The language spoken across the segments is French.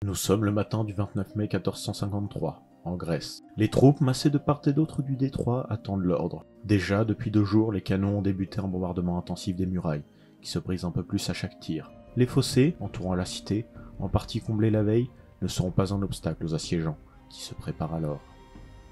Nous sommes le matin du 29 mai 1453, en Grèce. Les troupes, massées de part et d'autre du détroit, attendent l'ordre. Déjà, depuis 2 jours, les canons ont débuté un bombardement intensif des murailles, qui se brisent un peu plus à chaque tir. Les fossés, entourant la cité, en partie comblés la veille, ne seront pas un obstacle aux assiégeants, qui se préparent alors.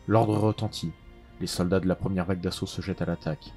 L'ordre retentit. Les soldats de la première vague d'assaut se jettent à l'attaque.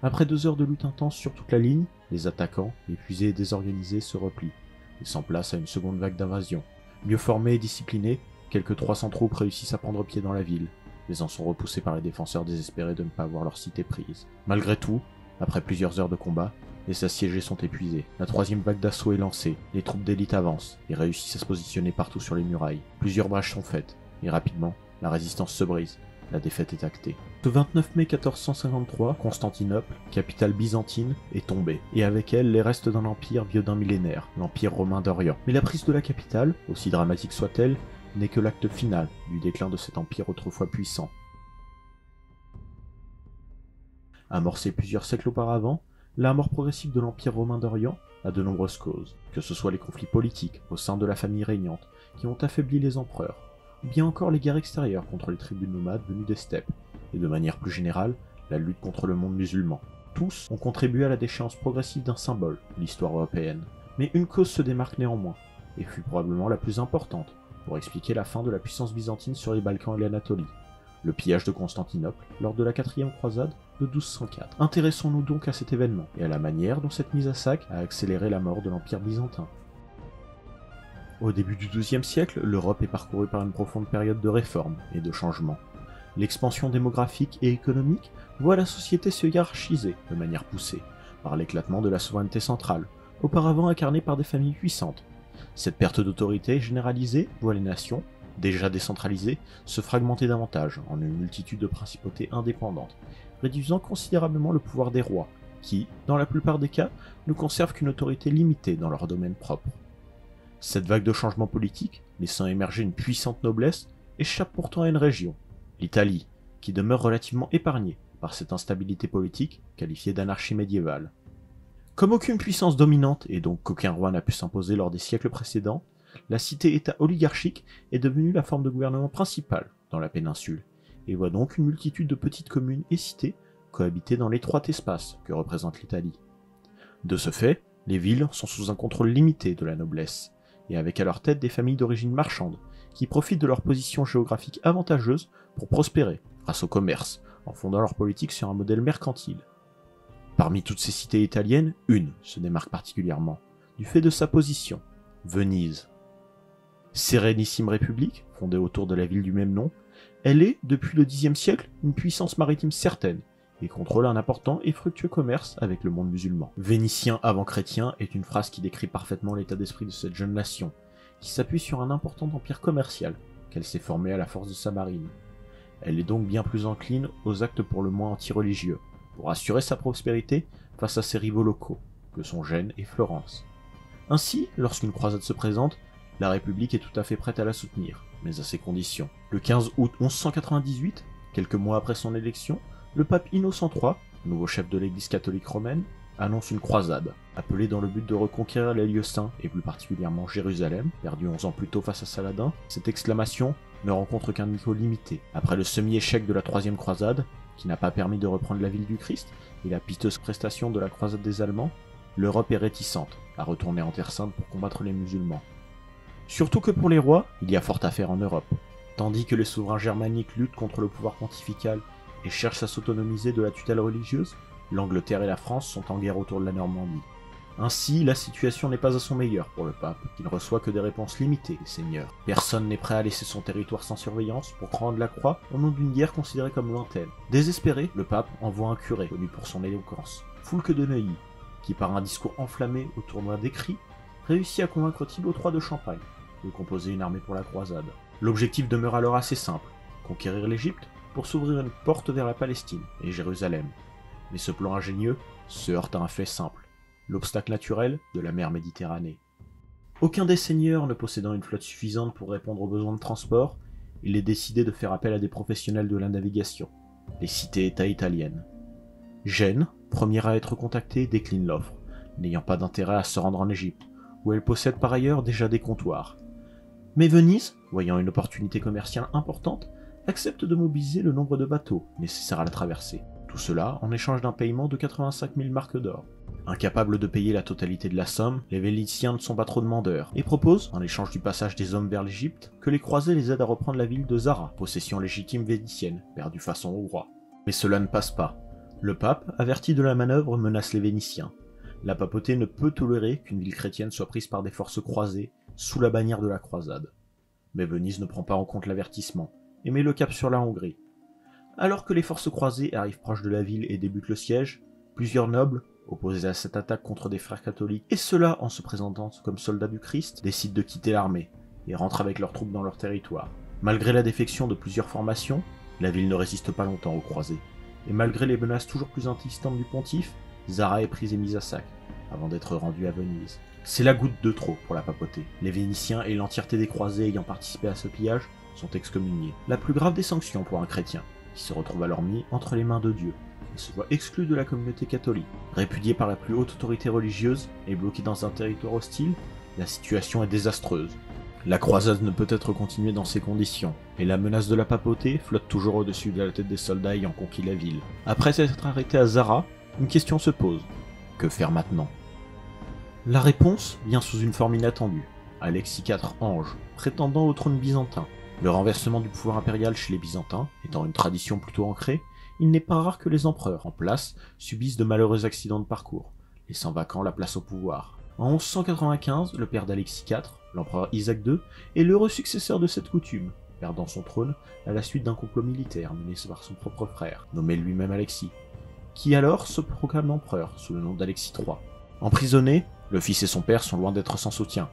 Après 2 heures de lutte intense sur toute la ligne, les attaquants, épuisés et désorganisés, se replient, laissant place à une seconde vague d'invasion. Mieux formés et disciplinés, quelques 300 troupes réussissent à prendre pied dans la ville, mais en sont repoussés par les défenseurs désespérés de ne pas voir leur cité prise. Malgré tout, après plusieurs heures de combat, les assiégés sont épuisés. La 3e vague d'assaut est lancée, les troupes d'élite avancent et réussissent à se positionner partout sur les murailles. Plusieurs brèches sont faites, et rapidement, la résistance se brise. La défaite est actée. Ce 29 mai 1453, Constantinople, capitale byzantine, est tombée, et avec elle les restes d'un empire vieux d'un millénaire, l'Empire romain d'Orient. Mais la prise de la capitale, aussi dramatique soit-elle, n'est que l'acte final du déclin de cet empire autrefois puissant. Amorcée plusieurs siècles auparavant, la mort progressive de l'Empire romain d'Orient a de nombreuses causes, que ce soit les conflits politiques au sein de la famille régnante, qui ont affaibli les empereurs, ou bien encore les guerres extérieures contre les tribus nomades venues des steppes, et de manière plus générale, la lutte contre le monde musulman. Tous ont contribué à la déchéance progressive d'un symbole de l'histoire européenne. Mais une cause se démarque néanmoins, et fut probablement la plus importante, pour expliquer la fin de la puissance byzantine sur les Balkans et l'Anatolie, le pillage de Constantinople lors de la 4e croisade de 1204. Intéressons-nous donc à cet événement, et à la manière dont cette mise à sac a accéléré la mort de l'Empire byzantin. Au début du XIIe siècle, l'Europe est parcourue par une profonde période de réformes et de changements. L'expansion démographique et économique voit la société se hiérarchiser de manière poussée, par l'éclatement de la souveraineté centrale, auparavant incarnée par des familles puissantes. Cette perte d'autorité généralisée voit les nations, déjà décentralisées, se fragmenter davantage en une multitude de principautés indépendantes, réduisant considérablement le pouvoir des rois, qui, dans la plupart des cas, ne conservent qu'une autorité limitée dans leur domaine propre. Cette vague de changements politiques, laissant émerger une puissante noblesse, échappe pourtant à une région, l'Italie, qui demeure relativement épargnée par cette instabilité politique qualifiée d'anarchie médiévale. Comme aucune puissance dominante et donc qu'aucun roi n'a pu s'imposer lors des siècles précédents, la cité-État oligarchique est devenue la forme de gouvernement principale dans la péninsule, et voit donc une multitude de petites communes et cités cohabiter dans l'étroit espace que représente l'Italie. De ce fait, les villes sont sous un contrôle limité de la noblesse, et avec à leur tête des familles d'origine marchande, qui profitent de leur position géographique avantageuse pour prospérer grâce au commerce, en fondant leur politique sur un modèle mercantile. Parmi toutes ces cités italiennes, une se démarque particulièrement, du fait de sa position, Venise. Sérénissime république, fondée autour de la ville du même nom, elle est, depuis le Xe siècle, une puissance maritime certaine, et contrôle un important et fructueux commerce avec le monde musulman. Vénitien avant chrétien est une phrase qui décrit parfaitement l'état d'esprit de cette jeune nation, qui s'appuie sur un important empire commercial qu'elle s'est formé à la force de sa marine. Elle est donc bien plus encline aux actes pour le moins anti-religieux, pour assurer sa prospérité face à ses rivaux locaux, que sont Gênes et Florence. Ainsi, lorsqu'une croisade se présente, la République est tout à fait prête à la soutenir, mais à ses conditions. Le 15 août 1198, quelques mois après son élection, le pape Innocent III, nouveau chef de l'église catholique romaine, annonce une croisade, appelée dans le but de reconquérir les lieux saints, et plus particulièrement Jérusalem, perdue 11 ans plus tôt face à Saladin. Cette exclamation ne rencontre qu'un écho limité. Après le semi-échec de la 3e croisade, qui n'a pas permis de reprendre la ville du Christ, et la piteuse prestation de la croisade des Allemands, l'Europe est réticente à retourner en Terre Sainte pour combattre les musulmans. Surtout que pour les rois, il y a fort à faire en Europe. Tandis que les souverains germaniques luttent contre le pouvoir pontifical et cherchent à s'autonomiser de la tutelle religieuse, l'Angleterre et la France sont en guerre autour de la Normandie. Ainsi, la situation n'est pas à son meilleur pour le pape, qui ne reçoit que des réponses limitées des seigneurs. Personne n'est prêt à laisser son territoire sans surveillance pour prendre la croix au nom d'une guerre considérée comme lointaine. Désespéré, le pape envoie un curé, connu pour son éloquence, Foulque de Neuilly, qui par un discours enflammé au tournoi d'écrits, réussit à convaincre Thibaut III de Champagne de composer une armée pour la croisade. L'objectif demeure alors assez simple, conquérir l'Égypte pour s'ouvrir une porte vers la Palestine et Jérusalem. Mais ce plan ingénieux se heurte à un fait simple, l'obstacle naturel de la mer Méditerranée. Aucun des seigneurs ne possédant une flotte suffisante pour répondre aux besoins de transport, il est décidé de faire appel à des professionnels de la navigation, les cités-États italiennes. Gênes, première à être contactée, décline l'offre, n'ayant pas d'intérêt à se rendre en Égypte, où elle possède par ailleurs déjà des comptoirs. Mais Venise, voyant une opportunité commerciale importante, accepte de mobiliser le nombre de bateaux nécessaires à la traversée. Tout cela en échange d'un paiement de 85 000 marques d'or. Incapables de payer la totalité de la somme, les Vénitiens ne sont pas trop demandeurs et proposent, en échange du passage des hommes vers l'Égypte, que les croisés les aident à reprendre la ville de Zara, possession légitime vénitienne, perdue façon au roi. Mais cela ne passe pas. Le pape, averti de la manœuvre, menace les Vénitiens. La papauté ne peut tolérer qu'une ville chrétienne soit prise par des forces croisées sous la bannière de la croisade. Mais Venise ne prend pas en compte l'avertissement et met le cap sur la Hongrie. Alors que les forces croisées arrivent proches de la ville et débutent le siège, plusieurs nobles, opposés à cette attaque contre des frères catholiques, et cela en se présentant comme soldats du Christ, décident de quitter l'armée et rentrent avec leurs troupes dans leur territoire. Malgré la défection de plusieurs formations, la ville ne résiste pas longtemps aux croisés, et malgré les menaces toujours plus insistantes du pontife, Zara est prise et mise à sac, avant d'être rendue à Venise. C'est la goutte de trop pour la papauté. Les Vénitiens et l'entièreté des croisés ayant participé à ce pillage sont excommuniés. La plus grave des sanctions pour un chrétien, qui se retrouve alors mis entre les mains de Dieu, et se voit exclu de la communauté catholique. Répudié par la plus haute autorité religieuse et bloqué dans un territoire hostile, la situation est désastreuse. La croisade ne peut être continuée dans ces conditions, et la menace de la papauté flotte toujours au-dessus de la tête des soldats ayant conquis la ville. Après s'être arrêté à Zara, une question se pose. Que faire maintenant? La réponse vient sous une forme inattendue. Alexis IV Ange, prétendant au trône byzantin. Le renversement du pouvoir impérial chez les Byzantins étant une tradition plutôt ancrée, il n'est pas rare que les empereurs en place subissent de malheureux accidents de parcours, laissant vacant la place au pouvoir. En 1195, le père d'Alexis IV, l'empereur Isaac II, est l'heureux successeur de cette coutume, perdant son trône à la suite d'un complot militaire mené par son propre frère, nommé lui-même Alexis, qui alors se proclame empereur sous le nom d'Alexis III. Emprisonné, le fils et son père sont loin d'être sans soutien.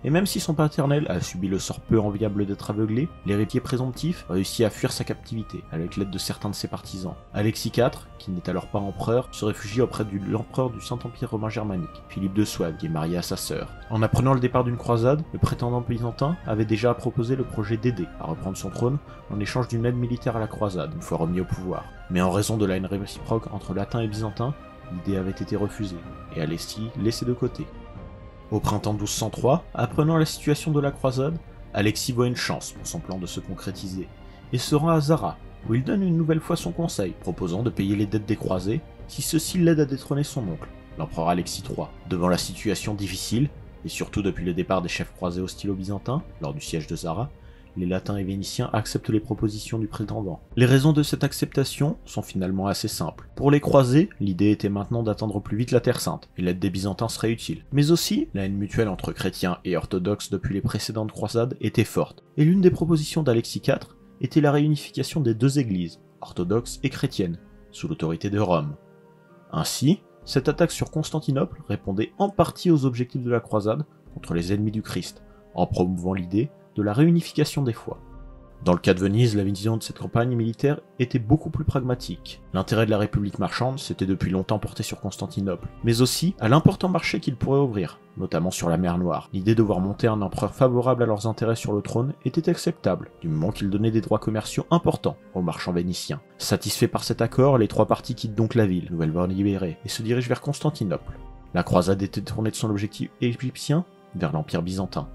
Et même si son paternel a subi le sort peu enviable d'être aveuglé, l'héritier présomptif réussit à fuir sa captivité, avec l'aide de certains de ses partisans. Alexis IV, qui n'est alors pas empereur, se réfugie auprès de l'empereur du Saint-Empire romain germanique, Philippe de Souabe, qui est marié à sa sœur. En apprenant le départ d'une croisade, le prétendant byzantin avait déjà proposé le projet d'aider à reprendre son trône en échange d'une aide militaire à la croisade, une fois remis au pouvoir. Mais en raison de la haine réciproque entre latins et byzantins, l'idée avait été refusée, et Alexis laissé de côté. Au printemps 1203, apprenant la situation de la croisade, Alexis voit une chance pour son plan de se concrétiser, et se rend à Zara, où il donne une nouvelle fois son conseil, proposant de payer les dettes des croisés si ceux-ci l'aident à détrôner son oncle, l'empereur Alexis III. Devant la situation difficile, et surtout depuis le départ des chefs croisés hostiles aux Byzantins, lors du siège de Zara, les Latins et Vénitiens acceptent les propositions du prétendant. Les raisons de cette acceptation sont finalement assez simples. Pour les croisés, l'idée était maintenant d'atteindre plus vite la Terre Sainte, et l'aide des Byzantins serait utile. Mais aussi, la haine mutuelle entre chrétiens et orthodoxes depuis les précédentes croisades était forte, et l'une des propositions d'Alexis IV était la réunification des deux églises, orthodoxes et chrétiennes, sous l'autorité de Rome. Ainsi, cette attaque sur Constantinople répondait en partie aux objectifs de la croisade contre les ennemis du Christ, en promouvant l'idée de la réunification des foi. Dans le cas de Venise, la vision de cette campagne militaire était beaucoup plus pragmatique. L'intérêt de la République marchande s'était depuis longtemps porté sur Constantinople, mais aussi à l'important marché qu'il pourrait ouvrir, notamment sur la mer Noire. L'idée de voir monter un empereur favorable à leurs intérêts sur le trône était acceptable, du moment qu'il donnait des droits commerciaux importants aux marchands vénitiens. Satisfaits par cet accord, les trois parties quittent donc la ville, nouvellement libérée, et se dirigent vers Constantinople. La croisade était tournée de son objectif égyptien vers l'Empire byzantin.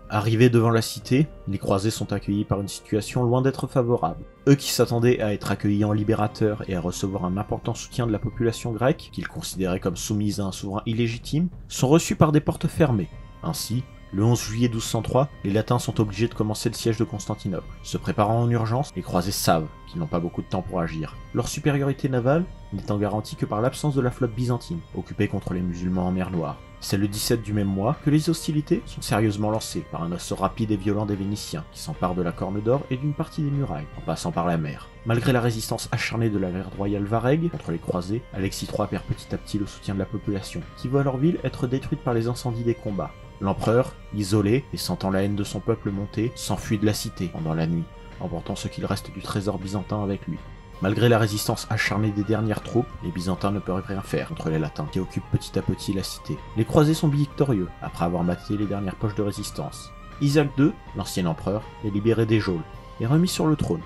Arrivés devant la cité, les croisés sont accueillis par une situation loin d'être favorable. Eux qui s'attendaient à être accueillis en libérateurs et à recevoir un important soutien de la population grecque, qu'ils considéraient comme soumise à un souverain illégitime, sont reçus par des portes fermées. Ainsi, le 11 juillet 1203, les Latins sont obligés de commencer le siège de Constantinople. Se préparant en urgence, les croisés savent qu'ils n'ont pas beaucoup de temps pour agir. Leur supériorité navale n'étant garantie que par l'absence de la flotte byzantine, occupée contre les musulmans en mer Noire. C'est le 17 du même mois que les hostilités sont sérieusement lancées par un assaut rapide et violent des Vénitiens, qui s'emparent de la Corne d'Or et d'une partie des murailles, en passant par la mer. Malgré la résistance acharnée de la garde royale Varegue contre les croisés, Alexis III perd petit à petit le soutien de la population, qui voit leur ville être détruite par les incendies des combats. L'empereur, isolé et sentant la haine de son peuple monter, s'enfuit de la cité pendant la nuit, emportant ce qu'il reste du trésor byzantin avec lui. Malgré la résistance acharnée des dernières troupes, les Byzantins ne peuvent rien faire contre les Latins, qui occupent petit à petit la cité. Les croisés sont victorieux, après avoir maté les dernières poches de résistance. Isaac II, l'ancien empereur, est libéré des geôles, et remis sur le trône.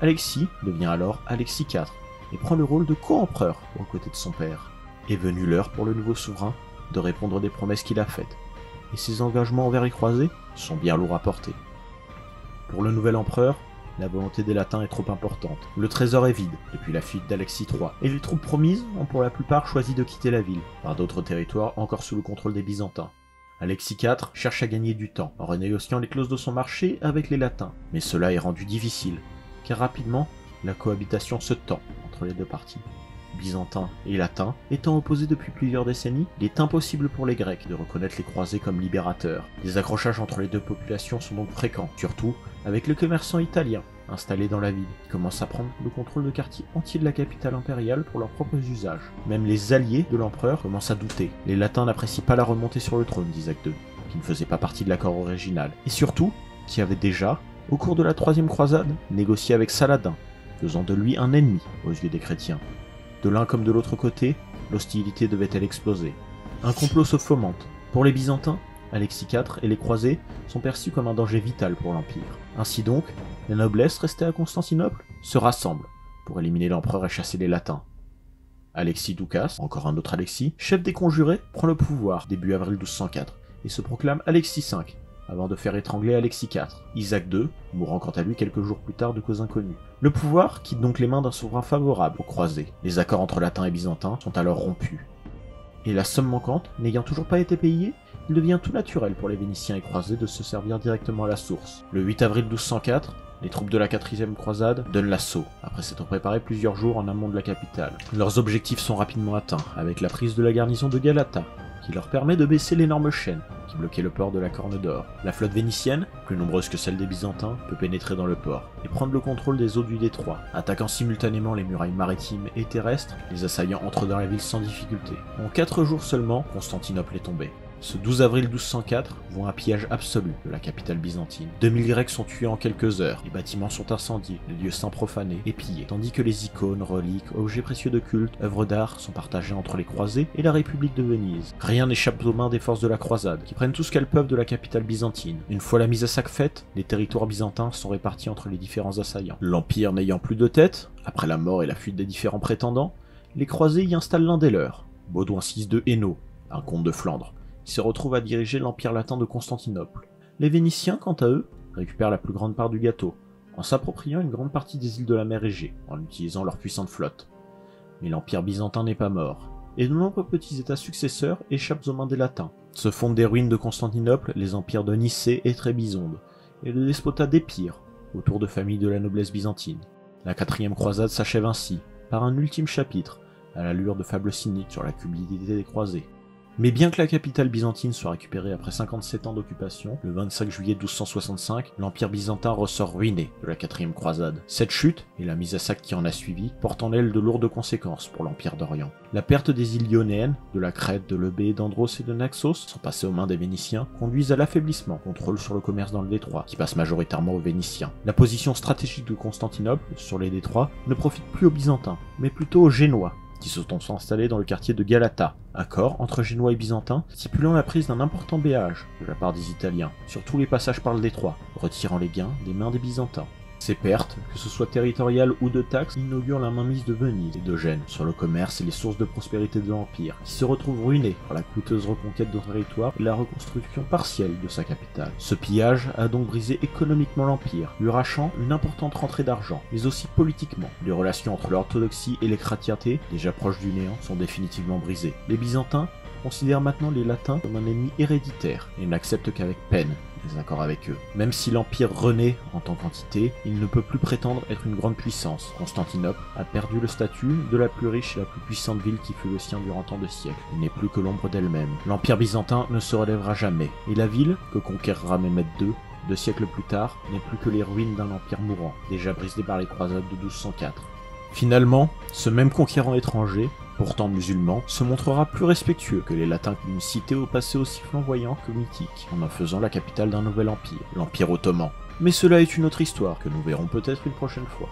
Alexis devient alors Alexis IV, et prend le rôle de co-empereur aux côtés de son père. Est venue l'heure pour le nouveau souverain de répondre des promesses qu'il a faites, et ses engagements envers les croisés sont bien lourds à porter. Pour le nouvel empereur, la volonté des Latins est trop importante. Le trésor est vide depuis la fuite d'Alexis III, et les troupes promises ont pour la plupart choisi de quitter la ville, par d'autres territoires encore sous le contrôle des Byzantins. Alexis IV cherche à gagner du temps en renégociant les clauses de son marché avec les Latins, mais cela est rendu difficile, car rapidement, la cohabitation se tend entre les deux parties. Byzantins et latins étant opposés depuis plusieurs décennies, il est impossible pour les Grecs de reconnaître les croisés comme libérateurs. Les accrochages entre les deux populations sont donc fréquents, surtout avec les commerçants italiens installés dans la ville, qui commencent à prendre le contrôle de quartiers entiers de la capitale impériale pour leurs propres usages. Même les alliés de l'empereur commencent à douter. Les latins n'apprécient pas la remontée sur le trône d'Isaac II, qui ne faisait pas partie de l'accord original, et surtout, qui avait déjà, au cours de la troisième croisade, négocié avec Saladin, faisant de lui un ennemi aux yeux des chrétiens. De l'un comme de l'autre côté, l'hostilité devait-elle exploser. Un complot se fomente. Pour les Byzantins, Alexis IV et les croisés sont perçus comme un danger vital pour l'Empire. Ainsi donc, la noblesse restée à Constantinople se rassemble pour éliminer l'empereur et chasser les Latins. Alexis Doukas, encore un autre Alexis, chef des conjurés, prend le pouvoir début avril 1204 et se proclame Alexis V, avant de faire étrangler Alexis IV. Isaac II, mourant quant à lui quelques jours plus tard de cause inconnue. Le pouvoir quitte donc les mains d'un souverain favorable aux croisés. Les accords entre latins et byzantins sont alors rompus. Et la somme manquante, n'ayant toujours pas été payée, il devient tout naturel pour les Vénitiens et croisés de se servir directement à la source. Le 8 avril 1204, les troupes de la 4e croisade donnent l'assaut, après s'être préparées plusieurs jours en amont de la capitale. Leurs objectifs sont rapidement atteints, avec la prise de la garnison de Galata, qui leur permet de baisser l'énorme chaîne qui bloquait le port de la Corne d'Or. La flotte vénitienne, plus nombreuse que celle des Byzantins, peut pénétrer dans le port et prendre le contrôle des eaux du détroit. Attaquant simultanément les murailles maritimes et terrestres, les assaillants entrent dans la ville sans difficulté. En 4 jours seulement, Constantinople est tombée. Ce 12 avril 1204 voit un pillage absolu de la capitale byzantine. 2000 Grecs sont tués en quelques heures, les bâtiments sont incendiés, les lieux saints profanés et pillés, tandis que les icônes, reliques, objets précieux de culte, œuvres d'art sont partagés entre les croisés et la République de Venise. Rien n'échappe aux mains des forces de la croisade, qui prennent tout ce qu'elles peuvent de la capitale byzantine. Une fois la mise à sac faite, les territoires byzantins sont répartis entre les différents assaillants. L'Empire n'ayant plus de tête, après la mort et la fuite des différents prétendants, les croisés y installent l'un des leurs, Baudouin VI de Hainaut, un comte de Flandre, qui se retrouve à diriger l'Empire latin de Constantinople. Les Vénitiens, quant à eux, récupèrent la plus grande part du gâteau, en s'appropriant une grande partie des îles de la mer Égée, en utilisant leur puissante flotte. Mais l'Empire byzantin n'est pas mort, et de nombreux petits états successeurs échappent aux mains des Latins. Se fondent des ruines de Constantinople les empires de Nicée et Trébizonde, et le despotat d'Épire, autour de familles de la noblesse byzantine. La 4e croisade s'achève ainsi, par un ultime chapitre, à l'allure de fables cyniques sur la cupidité des croisés. Mais bien que la capitale byzantine soit récupérée après 57 ans d'occupation, le 25 juillet 1265, l'Empire byzantin ressort ruiné de la 4e croisade. Cette chute, et la mise à sac qui en a suivi, portent en elles de lourdes conséquences pour l'Empire d'Orient. La perte des îles ionéennes, de la Crète, de l'Eubée, d'Andros et de Naxos, sont passées aux mains des Vénitiens, conduisent à l'affaiblissement, contrôle sur le commerce dans le détroit, qui passe majoritairement aux Vénitiens. La position stratégique de Constantinople, sur les détroits, ne profite plus aux Byzantins, mais plutôt aux Génois, qui se sont installés dans le quartier de Galata, accord entre Génois et Byzantins stipulant la prise d'un important péage de la part des Italiens sur tous les passages par le détroit, retirant les gains des mains des Byzantins. Ces pertes, que ce soit territoriales ou de taxes, inaugurent la mainmise de Venise et de Gênes sur le commerce et les sources de prospérité de l'Empire, qui se retrouve ruiné par la coûteuse reconquête de territoire et la reconstruction partielle de sa capitale. Ce pillage a donc brisé économiquement l'Empire, lui arrachant une importante rentrée d'argent, mais aussi politiquement. Les relations entre l'orthodoxie et les chrétientés, déjà proches du néant, sont définitivement brisées. Les Byzantins considèrent maintenant les Latins comme un ennemi héréditaire et n'acceptent qu'avec peine des accords avec eux. Même si l'Empire renaît en tant qu'entité, il ne peut plus prétendre être une grande puissance. Constantinople a perdu le statut de la plus riche et la plus puissante ville qui fut le sien durant tant de siècles. Il n'est plus que l'ombre d'elle-même. L'Empire byzantin ne se relèvera jamais, et la ville, que conquérera Mehmed II, 2 siècles plus tard, n'est plus que les ruines d'un empire mourant, déjà brisé par les croisades de 1204. Finalement, ce même conquérant étranger, pourtant musulman, se montrera plus respectueux que les Latins d'une cité au passé aussi flamboyant que mythique, en faisant la capitale d'un nouvel empire, l'Empire ottoman. Mais cela est une autre histoire que nous verrons peut-être une prochaine fois.